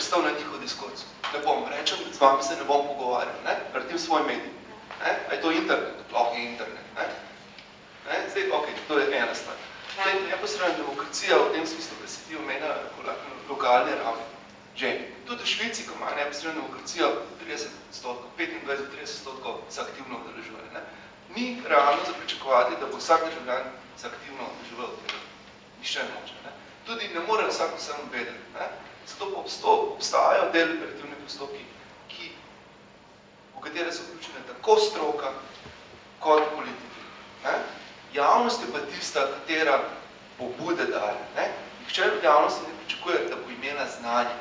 pristal na njihov diskurs. Ne bom, rečem, z vami se ne bom pogovarjal, naredim svoj medij. A je to internet? Lahko je internet. Zdaj, ok, to je ena stvar. Zdaj, neposredna demokracija v tem smislu, da se ti omenja lokalne ravni. Že, tudi v Švici, ko ima neposredna demokracija 30%, 25-30% se aktivno udeležuje. Ni realno za pričakovati, da bo vsak državljan se aktivno udeleževal od tega. Nišče ne može. Tudi ne more vsak vsem vedeti. Zato pa obstajajo deliberativni postopki, v katere so vključene tako stroka kot politiki. Javnost je pa tista, katera pobude daje. Nihče od javnosti ne pričakuje, da bo imela znanje.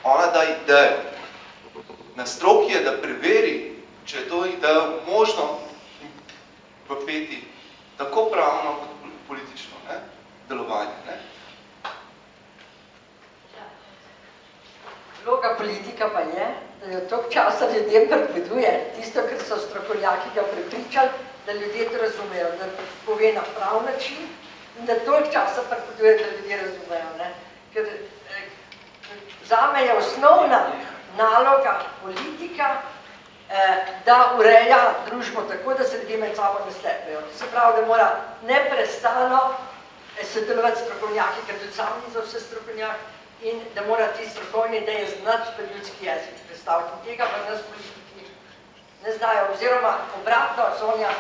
Ona da idejo. Na stroki je, da preveri, če je to idejo možno vpeti tako pravno kot politično delovanje. Vloga politika pa je, da jo toliko časa ljudem prepoveduje, tisto, ker so strokovnjaki ga prepričali, da ljudje to razumejo, da pove na prav način in da toliko časa prepoveduje, da ljudje razumejo. Ker zame je osnovna naloga politika, da ureja družbo tako, da se ljudje med sabo ne slepejo. To se pravi, da mora neprestano sodelovati strokovnjaki, ker tudi sam ni za vse strokovnjak, in da mora ti strokovni ideje znati v ljudski jezik predstaviti. Tega pa nas politiki ne znajo. Oziroma, obratno, Sonja,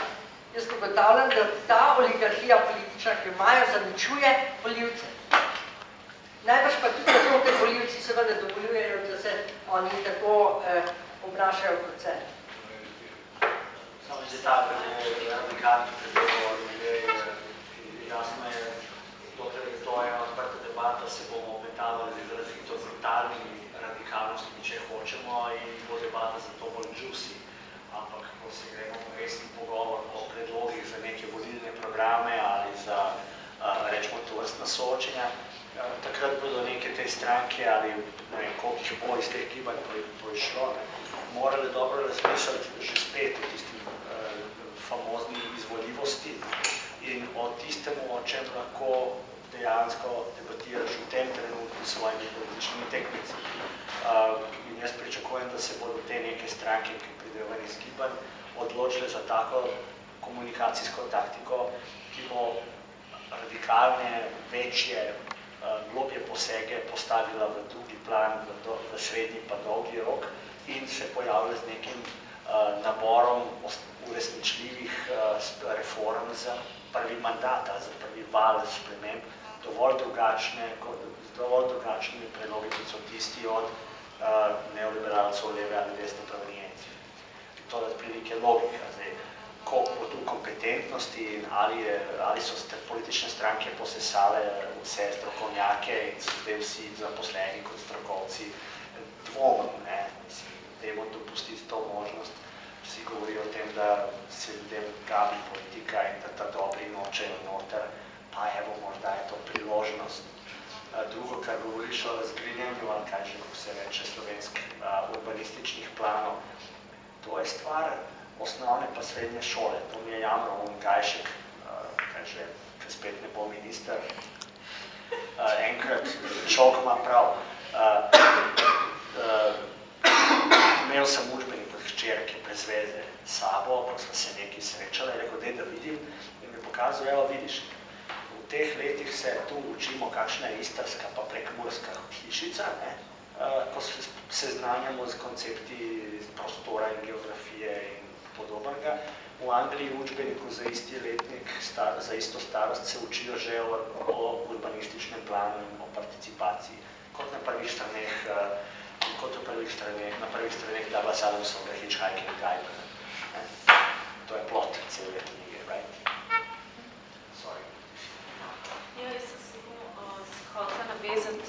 jaz ugotavljam, da ta oligarhija politična, ki imajo, zaničuje voljivce. Najbrž pa tudi zato, ker voljivci seveda dovoljujejo, da se oni tako obnašajo kot se. Samo detalj, da je radikalni predlog, jasno je, dokler je to ena odprta debata, se bomo obmetavali z izrazito brutalnimi radikalnostmi, če hočemo, in bo debata zato bolj juicy. Ampak, ko se gremo v resni pogovor o predlogih za neke vodilne programe ali za, rečemo, tovrstna soočenja, takrat bodo neke te stranke ali ne vem, koliko jih bo iz teh gibanj pošlo, morali dobro razmisliti že spet o tistim famozni izvoljivosti in o tistemu, o čem lahko dejansko debatiraš v tem trenutku s svojimi političnimi tekmici. In jaz pričakujem, da se bodo te neke stranke, ki pridejo ven iz gibanj, odločile za tako komunikacijsko taktiko, ki bo radikalne, večje, globje posege postavila v drugi plan, v srednji pa dolgi rok in se pojavila z nekim naborom uresničljivih reform za prvi mandat, za prvi val sprememb, dovolj drugačnimi predlogi, kot so tisti od neoliberalcev, leve ali desne provenience. To je prilike logika. Koliko bo tu kompetentnosti in ali so politične stranke posesale vse strokovnjake in so zdaj vsi zaposleni kot strokovci. Dvom, dajmo dopustiti to možnost. Vsi govorijo o tem, da se ljudem gabi politika in da ta dobri nočejo noter, pa evo, morda je to priložnost. Drugo, kar govoriš o razgrinjanju, ali kaj že se reče slovenskih urbanističnih planov, to je stvar osnovne pa srednje šole. To mi je jamro Gajšek, kaže, ker spet ne bo minister. Enkrat človek ima prav. Imel sem učbenik od hčerke brez veze s sabo, ko smo se nekaj srečali, rekel, daj da vidim, in mi pokazal, evo vidiš, v teh letih se tu učimo, kakšna je istarska pa prekmurska hišica, ko se seznanjamo z koncepti prostora in geografije in podobnega. V Angliji učbeniku za isti letnik, za isto starost se učijo že o urbanističnem planu in o participaciji, kot na prvih straneh Douglas Adamsovega Hitchhiking Guide. To je plot cele knjige, right? Sorry. Ja, jaz sem se hotela navezati,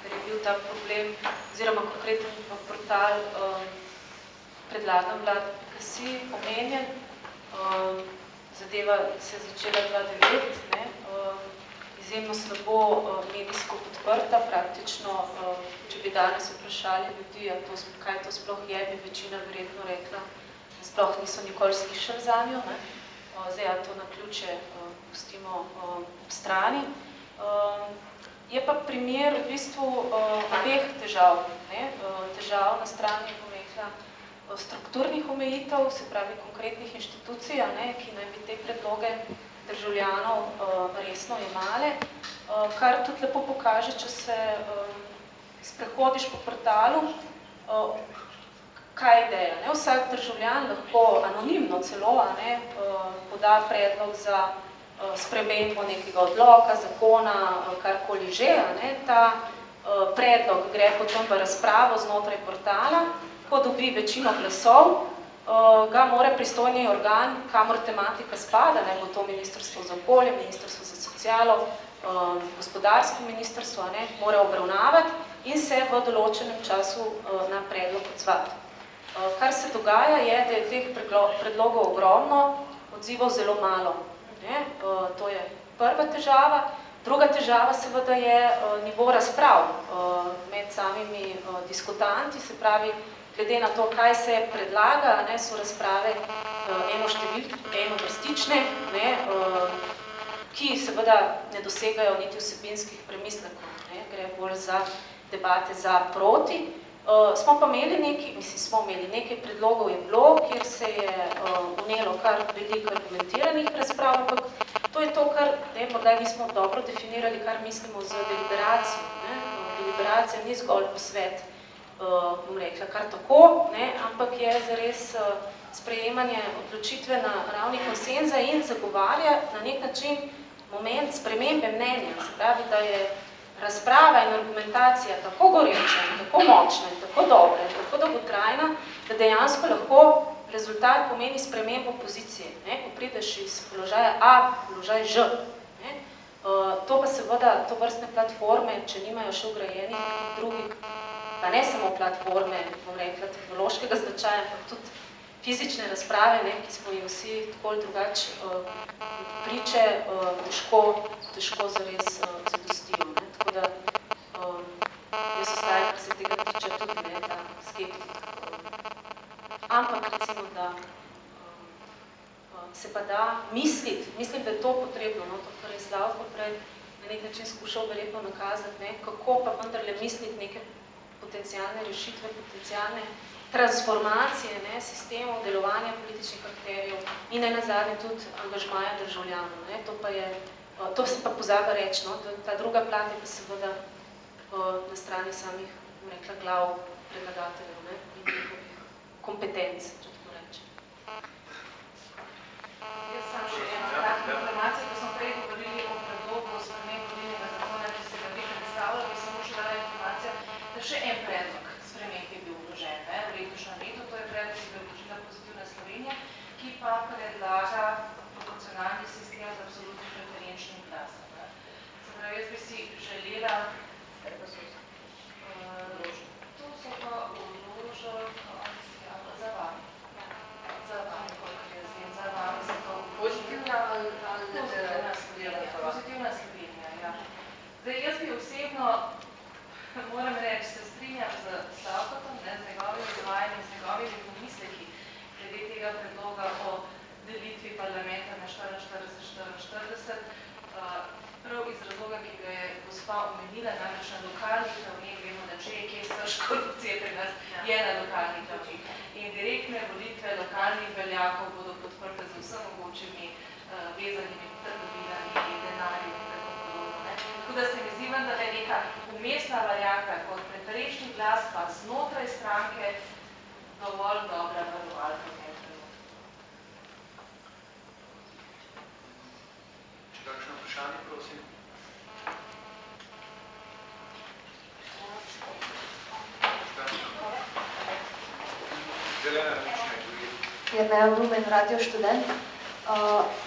ker je bil ta problem, oziroma konkreten portal predlagan Vlad.si omenjen. Zadeva se je začela 2009, izjemno slabo medijsko podprta, praktično, če bi danes vprašali ljudi, kaj to sploh je, bi večina verjetno rekla, da sploh niso nikoli slišali zanjo. Zdaj, to na ključe pustimo ob strani. Je pa primer v bistvu obeh težav. Težav na strani, bom rekla, strukturnih omejitev, se pravi konkretnih inštitucij, ki naj bi te predloge državljanov resno jemale, kar tudi lepo pokaže, če se sprehodiš po portalu, kaj je ideja. Vsak državljan lahko anonimno celo poda predlog za spremembo nekega odloka, zakona, karkoli že. Ta predlog gre potem v razpravo znotraj portala, ko dobi večino glasov, ga mora pristojni organ, kamor tematika spada, naj bo to Ministrstvo za okolje, Ministrstvo za socialo, gospodarsko ministrstvo, mora obravnavati in se v določenem času na predlog odzvati. Kar se dogaja je, da je teh predlogov ogromno, odzivov zelo malo. To je prva težava. Druga težava seveda je nivo razprav med samimi diskutanti, se pravi, glede na to, kaj se predlaga, so razprave enovrstične, ki seveda ne dosegajo niti vsebinskih premislekov, gre bolj za debate za proti. Smo pa imeli nekaj predlogov je bilo, kjer se je vnelo kar veliko argumentiranih razprav, ampak to je to, kar morda nismo dobro definirali, kar mislimo z deliberacijo. Deliberacija ni zgolj posvet, bom rekla, kar tako, ampak je zares sprejemanje odločitve na ravni konsenza in zagovarja na nek način moment spremembe mnenja. Se pravi, da je razprava in argumentacija tako goreča, tako močna in tako dobra in tako dolgotrajna, da dejansko lahko rezultat pomeni spremembo pozicije. Ko prideš iz položaja A v položaj Ž. To pa seveda to vrstne platforme, če nimajo še vgrajenih drugih, pa ne samo platforme, bom rekla, tehnološkega značaja, ampak tudi fizične razprave, ki smo jih vsi tako ali drugače priče, težko zares zadostijo. Tako da jaz ostajam, kar se tega tiče tudi ta skeptik. Ampak recimo, da se pa da misliti, mislim, da je to potrebno, to, kar je Slavko prej na nek način skušal verjetno nakazati, kako pa vendarle misliti neke potencialne rešitve, potencialne transformacije sistemov, delovanja političnih akterjev in nenazadnje tudi angažmaja državljanov. To se pa pozabi reči, ta druga plat je pa seveda na strani samih, bom rekla, glav predlagateljev in njihovih kompetenc, če tako rečem. Jaz sem še ena kratka informacija, ko smo prej govorili o predlogu sprememb volilnega zakona, ki ste ga vi predstavljali, bi samo še dala informacijo, da še en predlog sprememb je bil vložen v letošnjem letu, to je predlog, ki ga je vložila Pozitivna Slovenija, ki pa predlaga proporcionalni sistem z absolutnim preferenčnim glasom. Se pravi, jaz bi si želela, tu so pa vložili za vami. Za vami, koliko jaz vem, za vami se to Pozitivna ali Pozitivna Slovenija, ja. Zdaj, jaz bi osebno, moram reči, se strinjam z Slavkotom, z njegovim izvajanjem, z njegovimi pomisleki glede tega predloga o delitvi parlamenta na 44-44, prav iz razloga, ki ga je gospa omenila, namreč na lokalnih ravneh, vemo, da če je kje srž korupcije pri nas, je na lokalnih ravneh. In direktne volitve lokalnih veljakov bodo podprte z vsem mogočimi vezanimi trgovinami, denarjem in tako podobno. Tako da se mi zdi vendarle neka umestna varianta kot preferenčni glas, pa znotraj stranke dovolj dobra varovalka v tem trenutku. Še kakšno vprašanje, prosim? Zelena Račne, Jerneja Brumen, Radio Študent.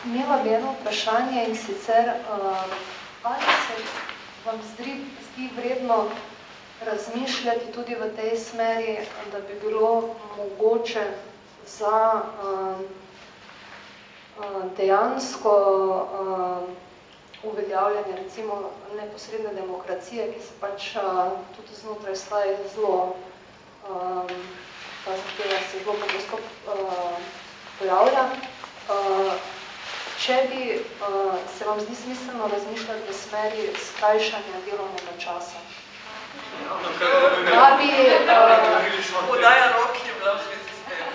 Imela bi eno vprašanje in sicer, ali se vam zdi vredno razmišljati tudi v tej smeri, da bi bilo mogoče za dejansko uveljavljanje recimo neposredne demokracije, ki se pač tudi znotraj staje zelo ta zahteva se zelo pogosto pojavlja, če bi se vam zdi smiselno razmišljati v smeri skrajšanja delovnega časa. Da bi... Podaja rok je bila v zvezi s tem.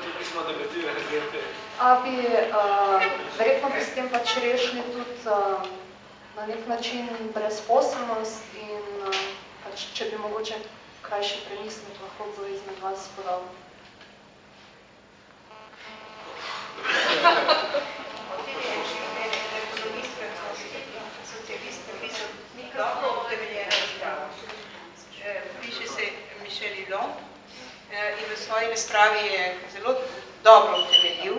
Tukaj smo debatirali z tem. A bi, verjetno bi s tem pač rešili tudi na nek način brezposelnost in pač, če bi mogoče krajši premislek lahko bo izmed vas podal. Piše se Michel Hulot in v svoji razpravi je zelo dobro utemeljil,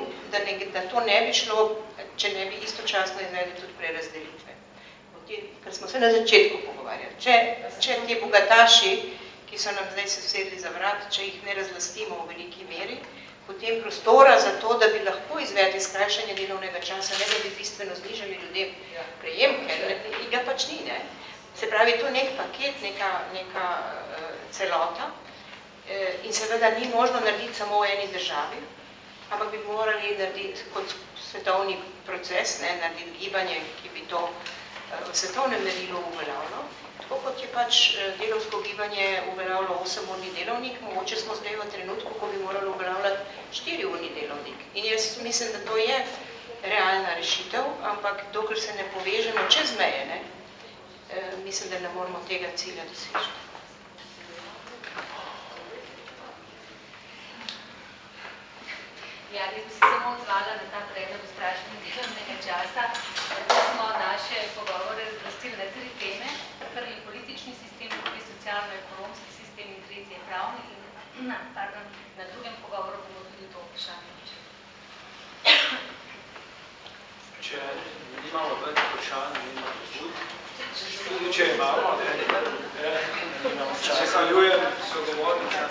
da to ne bi šlo, če ne bi istočasno izvedli tudi prerazdelitve. Ker smo se na začetku pogovarjali. Če ti bogataši, ki so nam zdaj se sedli za vrat, če jih ne razlastimo v veliki meri, potem prostora za to, da bi lahko izvedli skrajšanje delovnega časa, ne da bi bistveno znižali ljudem prejemke, in ga pač ni, ne? Se pravi, to je nek paket, neka celota in seveda ni možno narediti samo v eni državi, ampak bi morali narediti kot svetovni proces, ne, narediti gibanje, ki bi to v svetovnem merilu uveljavilo. Tako kot je pač delovsko gibanje uveljavilo 8-urni delovnik, mogoče smo zdaj v trenutku, ko bi morali uveljavljati 4-urni delovnik. In jaz mislim, da to je realna rešitev, ampak dokler se ne povežemo čez meje, ne, mislim, da ne moramo tega cilja doseči. Ja, jaz bi se samo odzvala na ta predlog o skrajšanju delovnega časa. Da smo naše pogovore razvrstili na 3 teme. Prvi politični sistem, drugi socialno-ekonomski sistem in tretji pravni. In na drugem pogovoru bomo tudi to vprašanje. Če imamo več vprašanj, imamo tudi. Tudi če imamo, se zahvaljujem sogovornici.